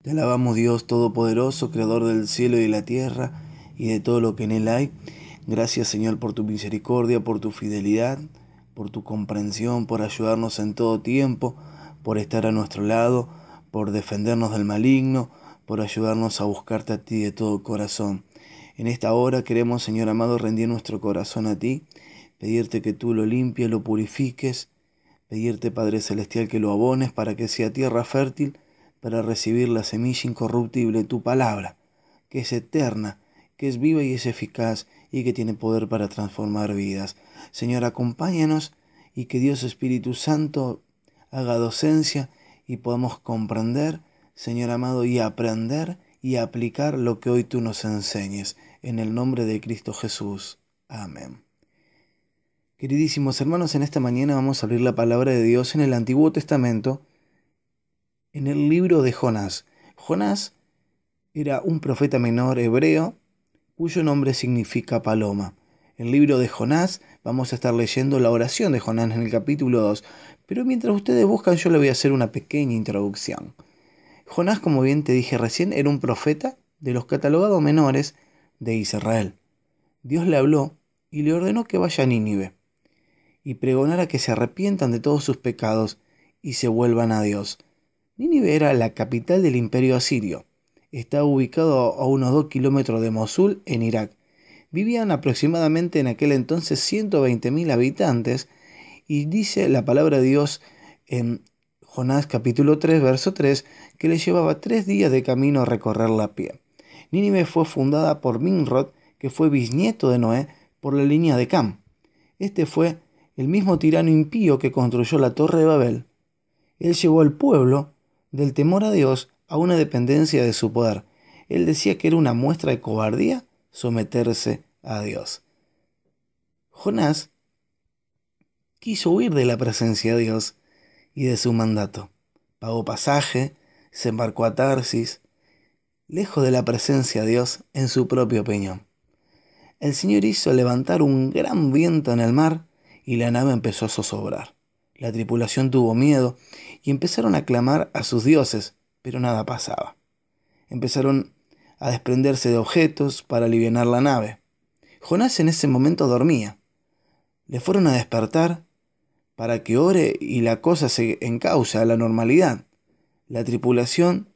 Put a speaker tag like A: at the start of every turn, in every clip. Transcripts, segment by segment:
A: Te alabamos, Dios Todopoderoso, Creador del cielo y de la tierra y de todo lo que en él hay. Gracias, Señor, por tu misericordia, por tu fidelidad, por tu comprensión, por ayudarnos en todo tiempo, por estar a nuestro lado, por defendernos del maligno, por ayudarnos a buscarte a ti de todo corazón. En esta hora queremos, Señor amado, rendir nuestro corazón a ti, pedirte que tú lo limpies, lo purifiques, pedirte, Padre Celestial, que lo abones para que sea tierra fértil para recibir la semilla incorruptible, tu palabra, que es eterna, que es viva y es eficaz y que tiene poder para transformar vidas. Señor, acompáñanos y que Dios Espíritu Santo haga docencia y podamos comprender, Señor amado, y aprender y aplicar lo que hoy tú nos enseñes. En el nombre de Cristo Jesús. Amén. Queridísimos hermanos, en esta mañana vamos a abrir la palabra de Dios en el Antiguo Testamento, en el libro de Jonás. Jonás era un profeta menor hebreo cuyo nombre significa paloma. En el libro de Jonás vamos a estar leyendo la oración de Jonás en el capítulo 2, pero mientras ustedes buscan yo le voy a hacer una pequeña introducción. Jonás, como bien te dije recién, era un profeta de los catalogados menores de Israel. Dios le habló y le ordenó que vaya a Nínive y pregonara que se arrepientan de todos sus pecados y se vuelvan a Dios. Nínive era la capital del imperio asirio. Estaba ubicado a unos 2 kilómetros de Mosul, en Irak. Vivían aproximadamente en aquel entonces 120.000 habitantes y dice la palabra de Dios en Jonás capítulo 3, verso 3, que le llevaba 3 días de camino a recorrerla a pie. Nínive fue fundada por Nimrod, que fue bisnieto de Noé, por la línea de Cam. Este fue el mismo tirano impío que construyó la Torre de Babel. Él llevó al pueblo del temor a Dios a una dependencia de su poder. Él decía que era una muestra de cobardía someterse a Dios. Jonás quiso huir de la presencia de Dios y de su mandato. Pagó pasaje, se embarcó a Tarsis, lejos de la presencia de Dios en su propia opinión. El Señor hizo levantar un gran viento en el mar y la nave empezó a zozobrar. La tripulación tuvo miedo y empezaron a clamar a sus dioses, pero nada pasaba. Empezaron a desprenderse de objetos para alivianar la nave. Jonás en ese momento dormía. Le fueron a despertar para que ore y la cosa se encauce a la normalidad. La tripulación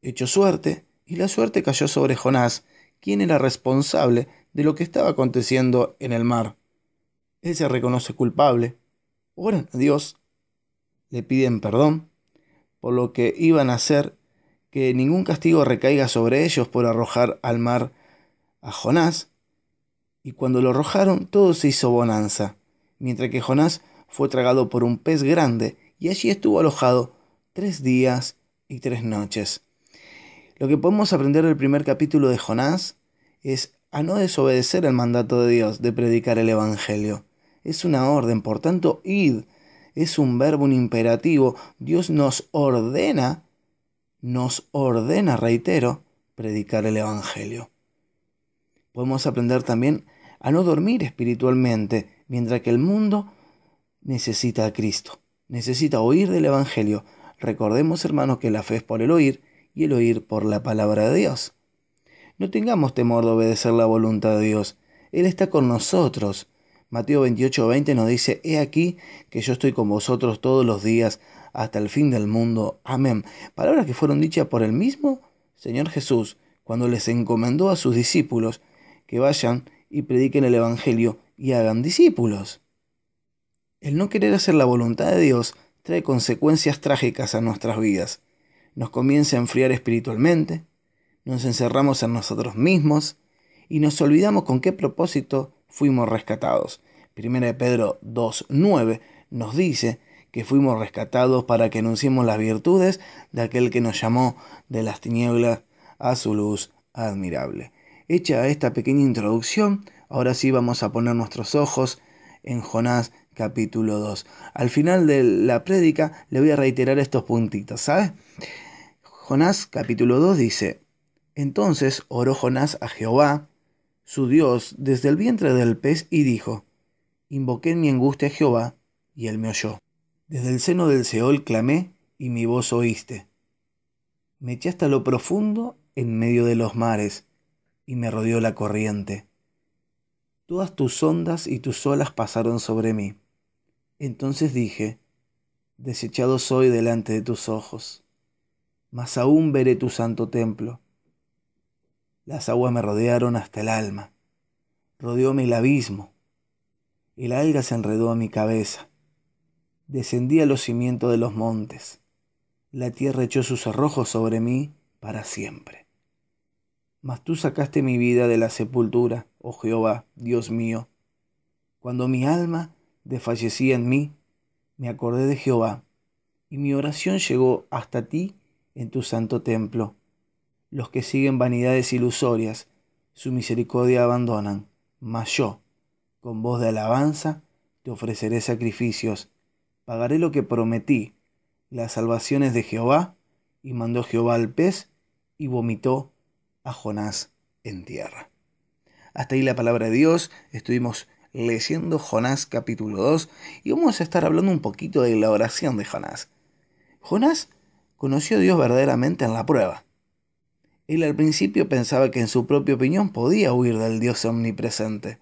A: echó suerte y la suerte cayó sobre Jonás, quien era responsable de lo que estaba aconteciendo en el mar. Él se reconoce culpable. Oran a Dios, le piden perdón por lo que iban a hacer, que ningún castigo recaiga sobre ellos por arrojar al mar a Jonás. Y cuando lo arrojaron, todo se hizo bonanza, mientras que Jonás fue tragado por un pez grande y allí estuvo alojado 3 días y 3 noches. Lo que podemos aprender del primer capítulo de Jonás es a no desobedecer el mandato de Dios de predicar el Evangelio. Es una orden, por tanto, id. Es un verbo, un imperativo. Dios nos ordena, reitero, predicar el Evangelio. Podemos aprender también a no dormir espiritualmente, mientras que el mundo necesita a Cristo, necesita oír del Evangelio. Recordemos, hermanos, que la fe es por el oír y el oír por la palabra de Dios. No tengamos temor de obedecer la voluntad de Dios. Él está con nosotros. Mateo 28:20 nos dice, he aquí que yo estoy con vosotros todos los días hasta el fin del mundo. Amén. Palabras que fueron dichas por el mismo Señor Jesús cuando les encomendó a sus discípulos que vayan y prediquen el Evangelio y hagan discípulos. El no querer hacer la voluntad de Dios trae consecuencias trágicas a nuestras vidas. Nos comienza a enfriar espiritualmente, nos encerramos en nosotros mismos y nos olvidamos con qué propósito fuimos rescatados. Primera de Pedro 2:9 nos dice que fuimos rescatados para que anunciemos las virtudes de aquel que nos llamó de las tinieblas a su luz admirable. Hecha esta pequeña introducción, ahora sí vamos a poner nuestros ojos en Jonás capítulo 2. Al final de la prédica le voy a reiterar estos puntitos, ¿sabes? Jonás capítulo 2 dice, entonces oró Jonás a Jehová, su Dios, desde el vientre del pez y dijo, invoqué en mi angustia a Jehová, y él me oyó. Desde el seno del Seol clamé, y mi voz oíste. Me eché hasta lo profundo en medio de los mares, y me rodeó la corriente. Todas tus ondas y tus olas pasaron sobre mí. Entonces dije, desechado soy delante de tus ojos, mas aún veré tu santo templo. Las aguas me rodearon hasta el alma, rodeóme el abismo, el alga se enredó a mi cabeza, descendí a los cimientos de los montes, la tierra echó sus cerrojos sobre mí para siempre. Mas tú sacaste mi vida de la sepultura, oh Jehová, Dios mío. Cuando mi alma desfallecía en mí, me acordé de Jehová, y mi oración llegó hasta ti en tu santo templo. Los que siguen vanidades ilusorias, su misericordia abandonan, mas yo, con voz de alabanza, te ofreceré sacrificios, pagaré lo que prometí, las salvaciones de Jehová, y mandó Jehová al pez, y vomitó a Jonás en tierra. Hasta ahí la palabra de Dios. Estuvimos leyendo Jonás capítulo 2 y vamos a estar hablando un poquito de la oración de Jonás. Jonás conoció a Dios verdaderamente en la prueba. Él al principio pensaba que en su propia opinión podía huir del Dios omnipresente.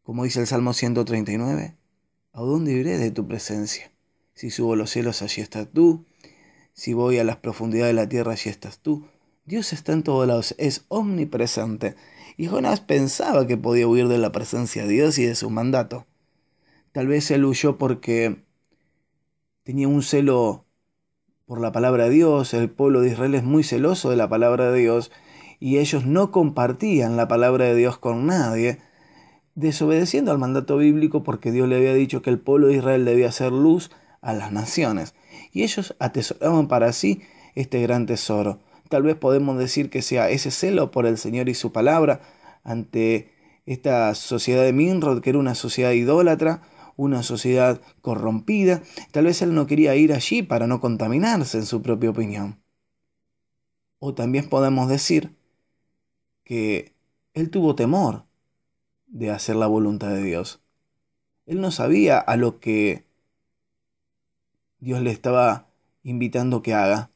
A: Como dice el Salmo 139, ¿a dónde iré de tu presencia? Si subo a los cielos, allí estás tú. Si voy a las profundidades de la tierra, allí estás tú. Dios está en todos lados, es omnipresente. Y Jonás pensaba que podía huir de la presencia de Dios y de su mandato. Tal vez él huyó porque tenía un celo por la palabra de Dios. El pueblo de Israel es muy celoso de la palabra de Dios y ellos no compartían la palabra de Dios con nadie, desobedeciendo al mandato bíblico porque Dios le había dicho que el pueblo de Israel debía hacer luz a las naciones. Y ellos atesoraban para sí este gran tesoro. Tal vez podemos decir que sea ese celo por el Señor y su palabra ante esta sociedad de Nimrod, que era una sociedad idólatra, una sociedad corrompida. Tal vez él no quería ir allí para no contaminarse en su propia opinión. O también podemos decir que él tuvo temor de hacer la voluntad de Dios. Él no sabía a lo que Dios le estaba invitando que haga,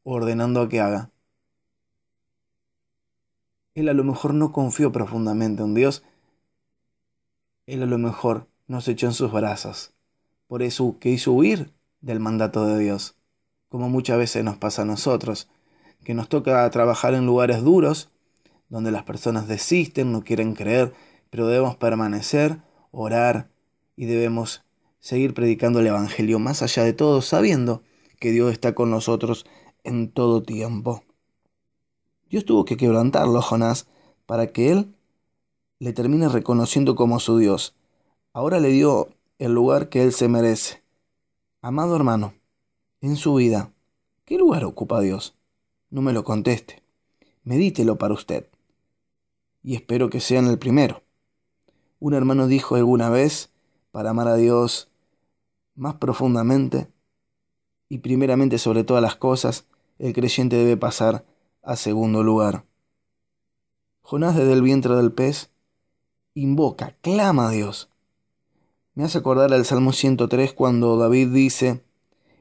A: ordenando a que haga. Él a lo mejor no confió profundamente en Dios. Él a lo mejor no se echó en sus brazos. Por eso que hizo huir del mandato de Dios. Como muchas veces nos pasa a nosotros, que nos toca trabajar en lugares duros, donde las personas desisten, no quieren creer, pero debemos permanecer, orar y debemos seguir predicando el Evangelio más allá de todo, sabiendo que Dios está con nosotros en todo tiempo. Dios tuvo que quebrantarlo a Jonás para que él le termine reconociendo como su Dios. Ahora le dio el lugar que él se merece. Amado hermano, en su vida, ¿qué lugar ocupa Dios? No me lo conteste. Medítelo para usted. Y espero que sea en el primero. Un hermano dijo alguna vez, para amar a Dios más profundamente y primeramente sobre todas las cosas, el creyente debe pasar a segundo lugar. Jonás desde el vientre del pez invoca, clama a Dios. Me hace acordar al Salmo 103 cuando David dice,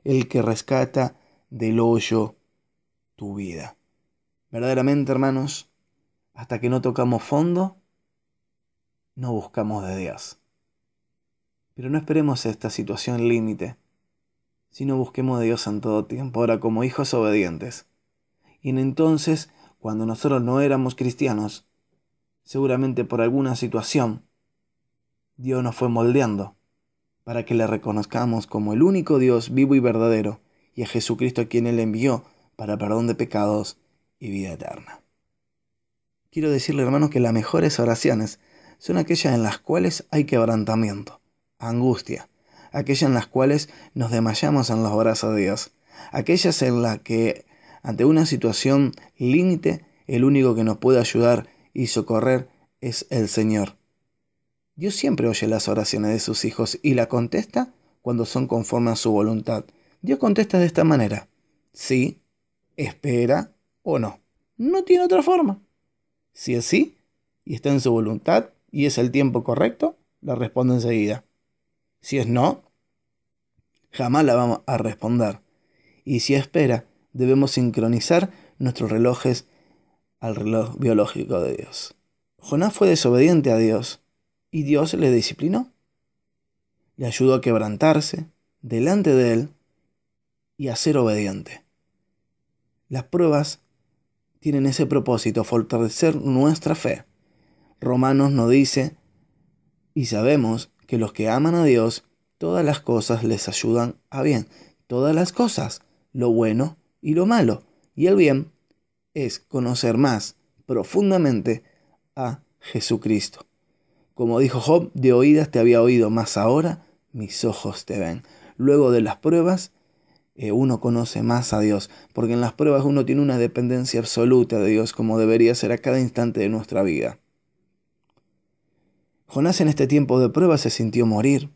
A: el que rescata del hoyo tu vida. Verdaderamente, hermanos, hasta que no tocamos fondo, no buscamos de Dios. Pero no esperemos esta situación límite, sino busquemos de Dios en todo tiempo, ahora como hijos obedientes. Y entonces, cuando nosotros no éramos cristianos, seguramente por alguna situación, Dios nos fue moldeando para que le reconozcamos como el único Dios vivo y verdadero, y a Jesucristo a quien Él envió para perdón de pecados y vida eterna. Quiero decirle, hermanos, que las mejores oraciones son aquellas en las cuales hay quebrantamiento, angustia, aquellas en las cuales nos desmayamos en los brazos de Dios, aquellas en las que, ante una situación límite, el único que nos puede ayudar y socorrer es el Señor. Dios siempre oye las oraciones de sus hijos y la contesta cuando son conforme a su voluntad. Dios contesta de esta manera: sí, espera o no. No tiene otra forma. Si es sí, y está en su voluntad, y es el tiempo correcto, la responde enseguida. Si es no, jamás la vamos a responder. Y si espera, Debemos sincronizar nuestros relojes al reloj biológico de Dios. Jonás fue desobediente a Dios y Dios le disciplinó. Le ayudó a quebrantarse delante de él y a ser obediente. Las pruebas tienen ese propósito, fortalecer nuestra fe. Romanos nos dice, y sabemos que los que aman a Dios, todas las cosas les ayudan a bien. Todas las cosas, lo bueno y lo malo. Y el bien es conocer más profundamente a Jesucristo. Como dijo Job, de oídas te había oído, mas ahora mis ojos te ven. Luego de las pruebas, uno conoce más a Dios, porque en las pruebas uno tiene una dependencia absoluta de Dios, como debería ser a cada instante de nuestra vida. Jonás en este tiempo de prueba se sintió morir.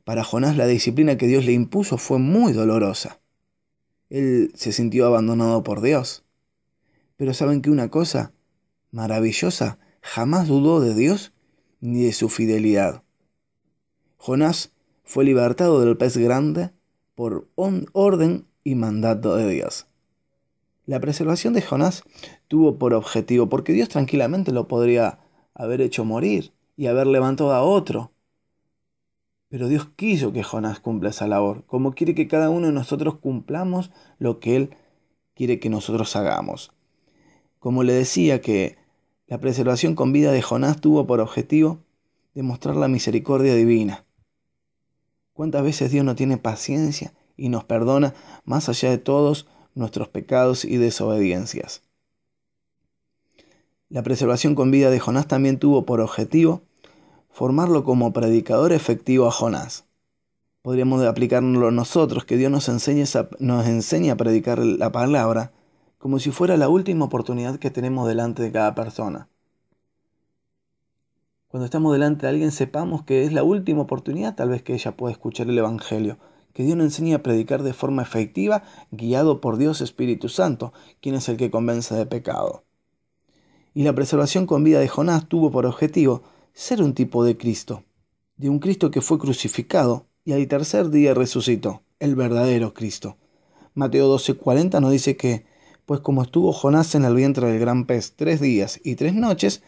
A: Para Jonás la disciplina que Dios le impuso fue muy dolorosa. Él se sintió abandonado por Dios. Pero ¿saben qué una cosa maravillosa? Jamás dudó de Dios ni de su fidelidad. Jonás fue libertado del pez grande por orden y mandato de Dios. La preservación de Jonás tuvo por objetivo, porque Dios tranquilamente lo podría haber hecho morir y haber levantado a otro. Pero Dios quiso que Jonás cumpla esa labor, como quiere que cada uno de nosotros cumplamos lo que Él quiere que nosotros hagamos. Como le decía que la preservación con vida de Jonás tuvo por objetivo demostrar la misericordia divina. ¿Cuántas veces Dios no tiene paciencia y nos perdona más allá de todos nuestros pecados y desobediencias? La preservación con vida de Jonás también tuvo por objetivo formarlo como predicador efectivo a Jonás. Podríamos aplicarlo nosotros, que Dios nos enseña a predicar la palabra como si fuera la última oportunidad que tenemos delante de cada persona. Cuando estamos delante de alguien, sepamos que es la última oportunidad tal vez que ella pueda escuchar el Evangelio. Que Dios nos enseñe a predicar de forma efectiva, guiado por Dios Espíritu Santo, quien es el que convence de pecado. Y la preservación con vida de Jonás tuvo por objetivo ser un tipo de Cristo, de un Cristo que fue crucificado y al tercer día resucitó, el verdadero Cristo. Mateo 12:40 nos dice que, pues como estuvo Jonás en el vientre del gran pez 3 días y 3 noches,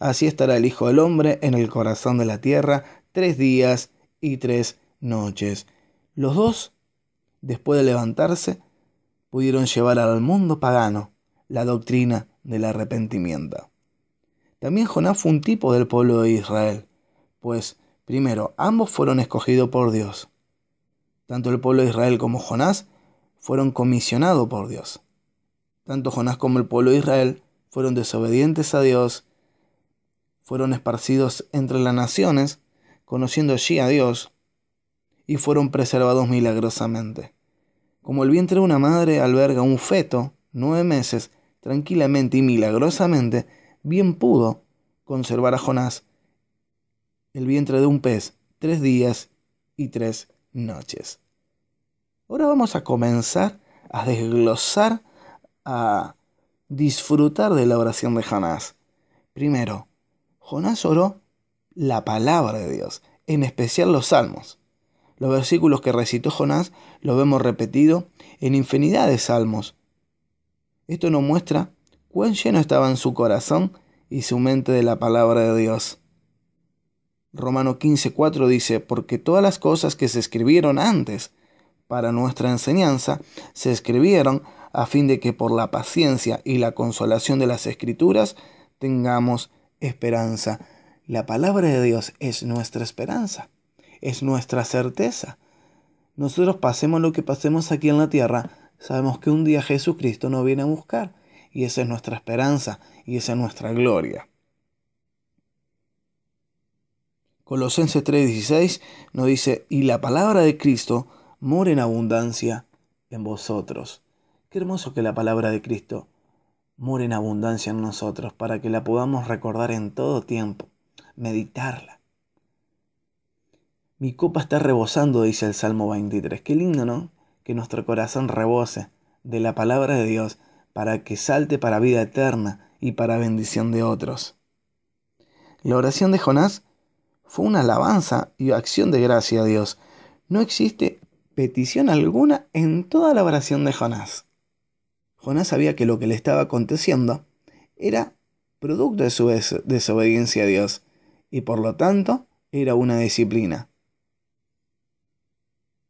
A: así estará el Hijo del Hombre en el corazón de la tierra 3 días y 3 noches. Los dos, después de levantarse, pudieron llevar al mundo pagano la doctrina del arrepentimiento. También Jonás fue un tipo del pueblo de Israel, pues, primero, ambos fueron escogidos por Dios. Tanto el pueblo de Israel como Jonás fueron comisionados por Dios. Tanto Jonás como el pueblo de Israel fueron desobedientes a Dios, fueron esparcidos entre las naciones, conociendo allí a Dios, y fueron preservados milagrosamente. Como el vientre de una madre alberga un feto, 9 meses, tranquilamente y milagrosamente, bien pudo conservar a Jonás el vientre de un pez 3 días y 3 noches. Ahora vamos a comenzar a desglosar, a disfrutar de la oración de Jonás. Primero, Jonás oró la palabra de Dios, en especial los salmos. Los versículos que recitó Jonás los vemos repetido en infinidad de salmos. Esto nos muestra cuán lleno estaba en su corazón y su mente de la palabra de Dios. Romanos 15:4 dice, porque todas las cosas que se escribieron antes para nuestra enseñanza, se escribieron a fin de que por la paciencia y la consolación de las Escrituras tengamos esperanza. La palabra de Dios es nuestra esperanza, es nuestra certeza. Nosotros pasemos lo que pasemos aquí en la tierra, sabemos que un día Jesucristo nos viene a buscar, y esa es nuestra esperanza, y esa es nuestra gloria. Colosenses 3:16 nos dice, y la palabra de Cristo mora en abundancia en vosotros. Qué hermoso que la palabra de Cristo mora en abundancia en nosotros, para que la podamos recordar en todo tiempo, meditarla. Mi copa está rebosando, dice el Salmo 23. Qué lindo, ¿no? Que nuestro corazón rebose de la palabra de Dios, para que salte para vida eterna y para bendición de otros. La oración de Jonás fue una alabanza y acción de gracia a Dios. No existe petición alguna en toda la oración de Jonás. Jonás sabía que lo que le estaba aconteciendo era producto de su desobediencia a Dios y por lo tanto era una disciplina.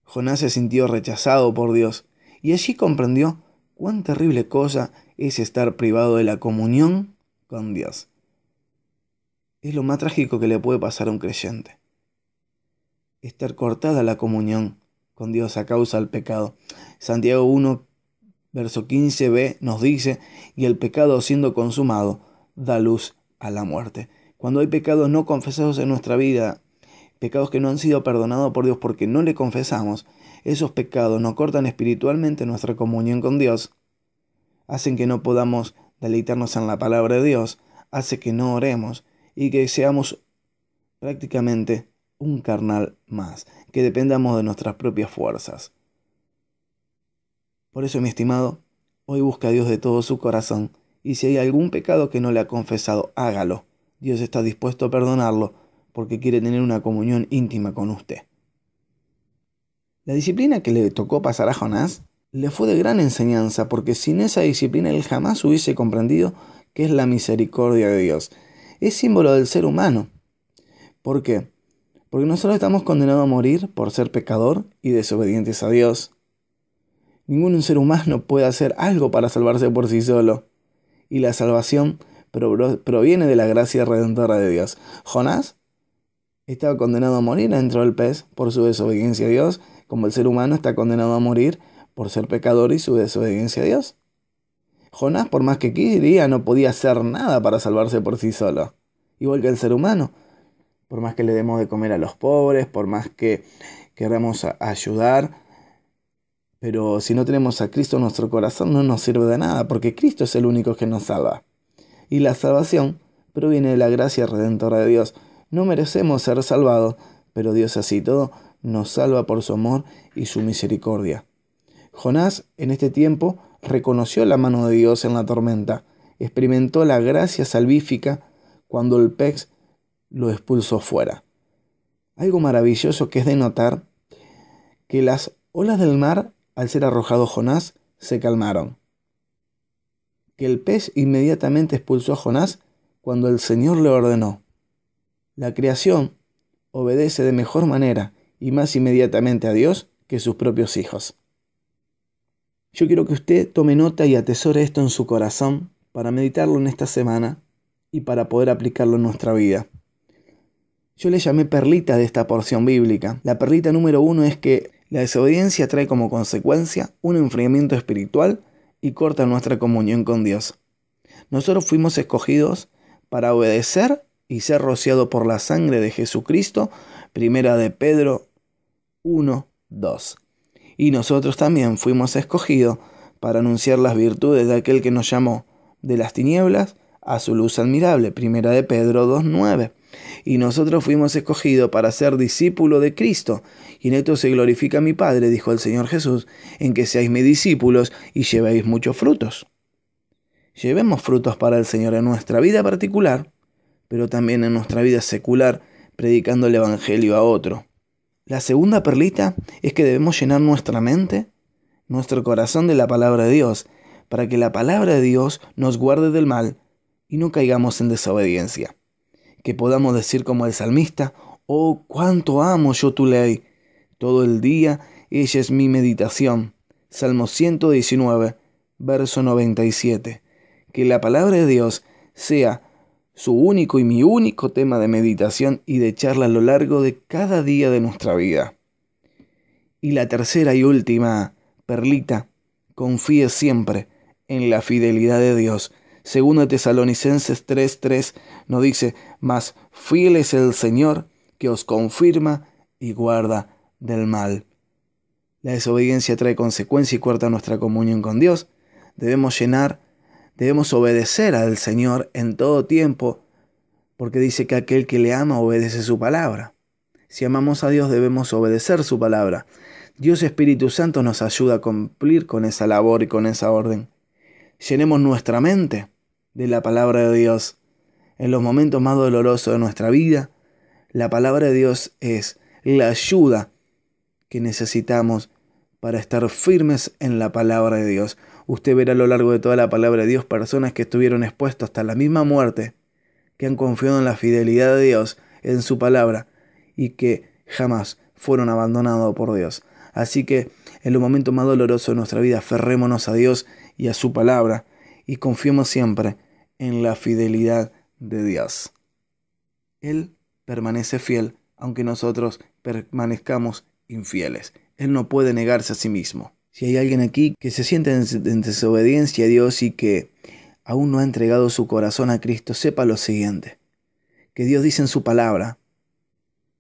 A: Jonás se sintió rechazado por Dios y allí comprendió cuán terrible cosa es estar privado de la comunión con Dios. Es lo más trágico que le puede pasar a un creyente. Estar cortada la comunión con Dios a causa del pecado. Santiago 1, verso 15b nos dice, y el pecado siendo consumado da luz a la muerte. Cuando hay pecados no confesados en nuestra vida, pecados que no han sido perdonados por Dios porque no le confesamos, esos pecados nos cortan espiritualmente nuestra comunión con Dios, hacen que no podamos deleitarnos en la palabra de Dios, hace que no oremos y que seamos prácticamente un carnal más, que dependamos de nuestras propias fuerzas. Por eso, mi estimado, hoy busca a Dios de todo su corazón, y si hay algún pecado que no le ha confesado, hágalo. Dios está dispuesto a perdonarlo, porque quiere tener una comunión íntima con usted. La disciplina que le tocó pasar a Jonás le fue de gran enseñanza, porque sin esa disciplina él jamás hubiese comprendido qué es la misericordia de Dios. Es símbolo del ser humano. ¿Por qué? Porque nosotros estamos condenados a morir por ser pecador y desobedientes a Dios. Ningún ser humano puede hacer algo para salvarse por sí solo. Y la salvación proviene de la gracia redentora de Dios. Jonás estaba condenado a morir dentro del pez por su desobediencia a Dios, como el ser humano está condenado a morir por ser pecador y su desobediencia a Dios. Jonás, por más que quería, no podía hacer nada para salvarse por sí solo. Igual que el ser humano. Por más que le demos de comer a los pobres, por más que queramos ayudar, pero si no tenemos a Cristo en nuestro corazón no nos sirve de nada, porque Cristo es el único que nos salva. Y la salvación proviene de la gracia redentora de Dios. No merecemos ser salvados, pero Dios así todo nos salva por su amor y su misericordia. Jonás en este tiempo reconoció la mano de Dios en la tormenta, experimentó la gracia salvífica cuando el pez lo expulsó fuera. Algo maravilloso que es de notar que las olas del mar, al ser arrojado Jonás, se calmaron. Que el pez inmediatamente expulsó a Jonás cuando el Señor le ordenó. La creación obedece de mejor manera y más inmediatamente a Dios que sus propios hijos. Yo quiero que usted tome nota y atesore esto en su corazón para meditarlo en esta semana y para poder aplicarlo en nuestra vida. Yo le llamé perlita de esta porción bíblica. La perlita número 1 es que la desobediencia trae como consecuencia un enfriamiento espiritual y corta nuestra comunión con Dios. Nosotros fuimos escogidos para obedecer y ser rociados por la sangre de Jesucristo, primera de Pedro 1:2. Y nosotros también fuimos escogidos para anunciar las virtudes de aquel que nos llamó de las tinieblas a su luz admirable, primera de Pedro 2:9. Y nosotros fuimos escogidos para ser discípulos de Cristo. Y en esto se glorifica mi Padre, dijo el Señor Jesús, en que seáis mis discípulos y llevéis muchos frutos. Llevemos frutos para el Señor en nuestra vida particular, pero también en nuestra vida secular, predicando el Evangelio a otro. La segunda perlita es que debemos llenar nuestra mente, nuestro corazón de la palabra de Dios, para que la palabra de Dios nos guarde del mal y no caigamos en desobediencia. Que podamos decir como el salmista, oh, cuánto amo yo tu ley. Todo el día ella es mi meditación. Salmo 119, verso 97. Que la palabra de Dios sea su único y mi único tema de meditación y de charla a lo largo de cada día de nuestra vida. Y la tercera y última perlita, confíe siempre en la fidelidad de Dios. Segundo Tesalonicenses 3:3 nos dice, mas fiel es el Señor que os confirma y guarda del mal. La desobediencia trae consecuencia y corta nuestra comunión con Dios. Debemos obedecer al Señor en todo tiempo, porque dice que aquel que le ama obedece su palabra. Si amamos a Dios debemos obedecer su palabra. Dios Espíritu Santo nos ayuda a cumplir con esa labor y con esa orden. Llenemos nuestra mente de la palabra de Dios. En los momentos más dolorosos de nuestra vida, la palabra de Dios es la ayuda que necesitamos para estar firmes en la palabra de Dios. Usted verá a lo largo de toda la palabra de Dios personas que estuvieron expuestas hasta la misma muerte, que han confiado en la fidelidad de Dios, en su palabra, y que jamás fueron abandonados por Dios. Así que en los momentos más dolorosos de nuestra vida, aferrémonos a Dios y a su palabra, y confiemos siempre en la fidelidad de Dios. Él permanece fiel, aunque nosotros permanezcamos infieles. Él no puede negarse a sí mismo. Si hay alguien aquí que se siente en desobediencia a Dios y que aún no ha entregado su corazón a Cristo, sepa lo siguiente, que Dios dice en su palabra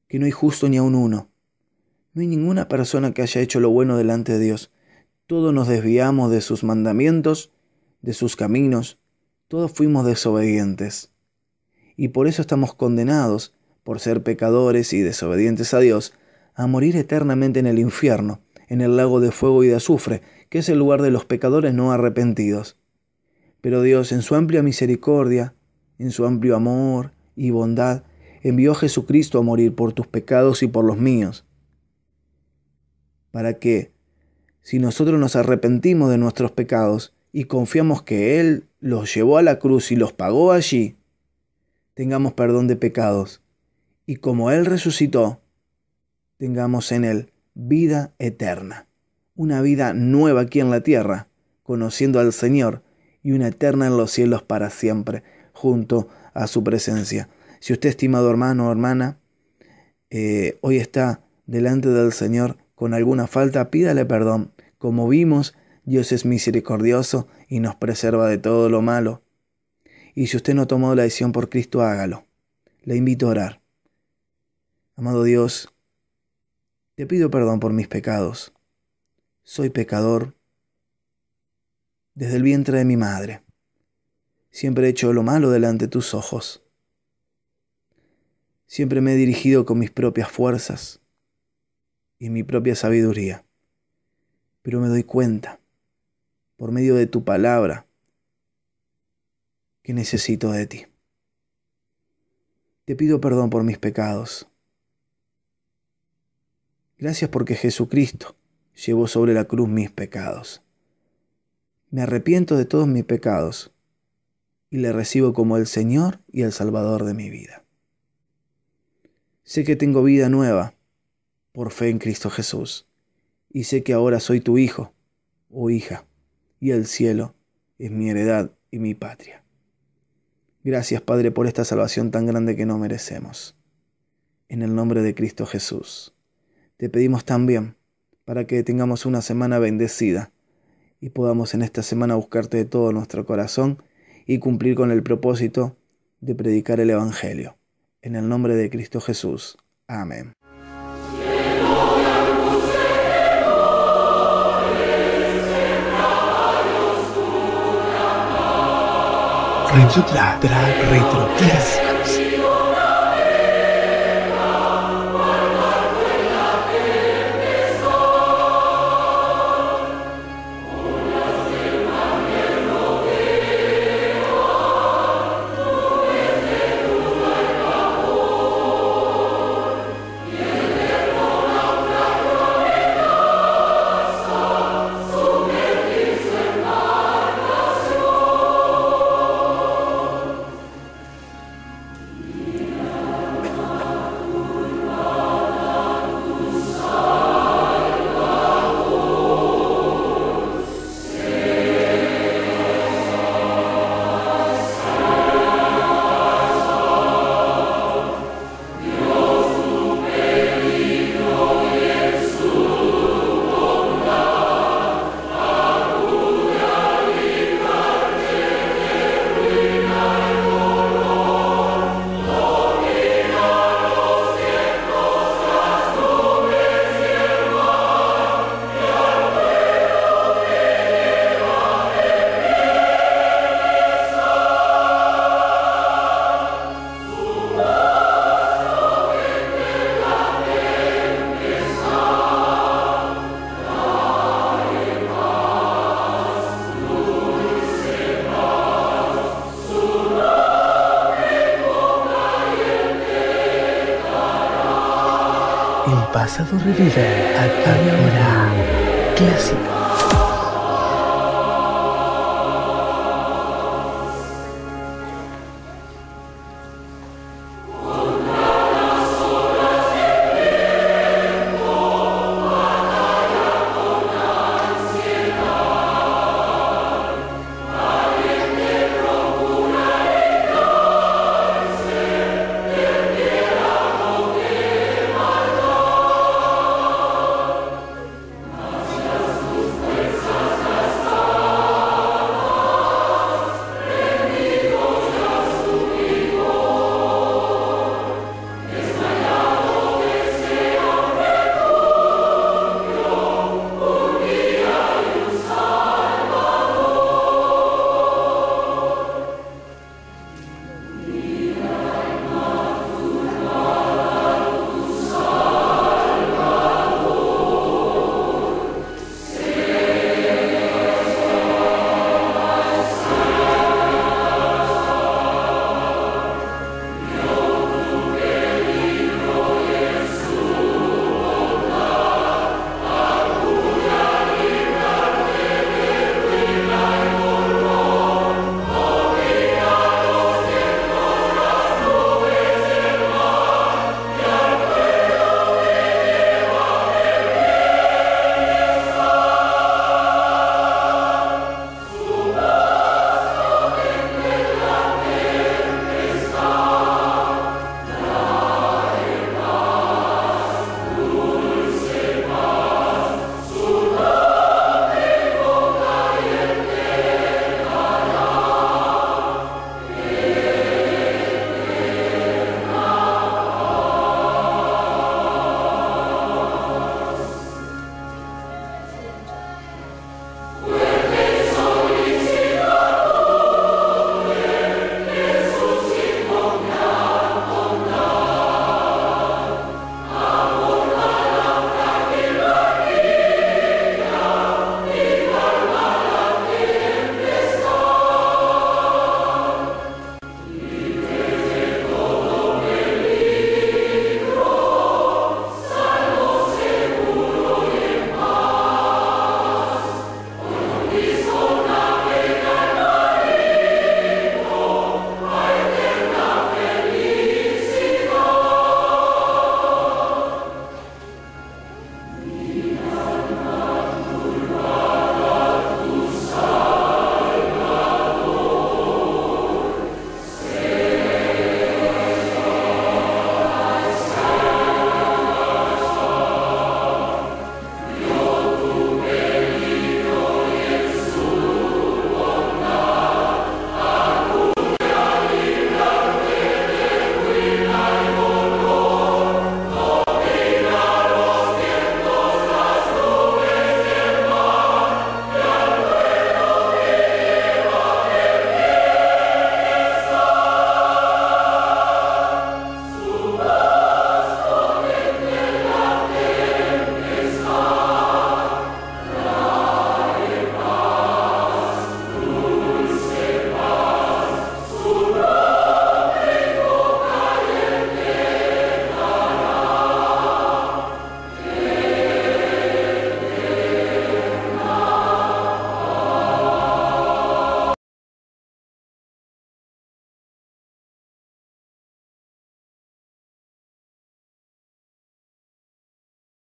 A: que no hay justo ni aun uno. No hay ninguna persona que haya hecho lo bueno delante de Dios. Todos nos desviamos de sus mandamientos, de sus caminos. Todos fuimos desobedientes. Y por eso estamos condenados, por ser pecadores y desobedientes a Dios, a morir eternamente en el infierno, en el lago de fuego y de azufre, que es el lugar de los pecadores no arrepentidos. Pero Dios, en su amplia misericordia, en su amplio amor y bondad, envió a Jesucristo a morir por tus pecados y por los míos, para que, si nosotros nos arrepentimos de nuestros pecados y confiamos que Él los llevó a la cruz y los pagó allí, tengamos perdón de pecados, y como Él resucitó, tengamos en Él vida eterna, una vida nueva aquí en la tierra, conociendo al Señor, y una eterna en los cielos para siempre, junto a su presencia. Si usted, estimado hermano o hermana, hoy está delante del Señor con alguna falta, pídale perdón. Como vimos, Dios es misericordioso y nos preserva de todo lo malo. Y si usted no ha tomado la decisión por Cristo, hágalo. Le invito a orar. Amado Dios, te pido perdón por mis pecados. Soy pecador desde el vientre de mi madre. Siempre he hecho lo malo delante de tus ojos. Siempre me he dirigido con mis propias fuerzas y mi propia sabiduría. Pero me doy cuenta, por medio de tu palabra, que necesito de ti. Te pido perdón por mis pecados. Gracias porque Jesucristo llevó sobre la cruz mis pecados. Me arrepiento de todos mis pecados y le recibo como el Señor y el Salvador de mi vida. Sé que tengo vida nueva por fe en Cristo Jesús, y sé que ahora soy tu hijo o hija, y el cielo es mi heredad y mi patria. Gracias, Padre, por esta salvación tan grande que no merecemos. En el nombre de Cristo Jesús, te pedimos también para que tengamos una semana bendecida y podamos en esta semana buscarte de todo nuestro corazón y cumplir con el propósito de predicar el Evangelio. En el nombre de Cristo Jesús. Amén.
B: Retro Clásicos. El pasado revive ahora. Clásicos.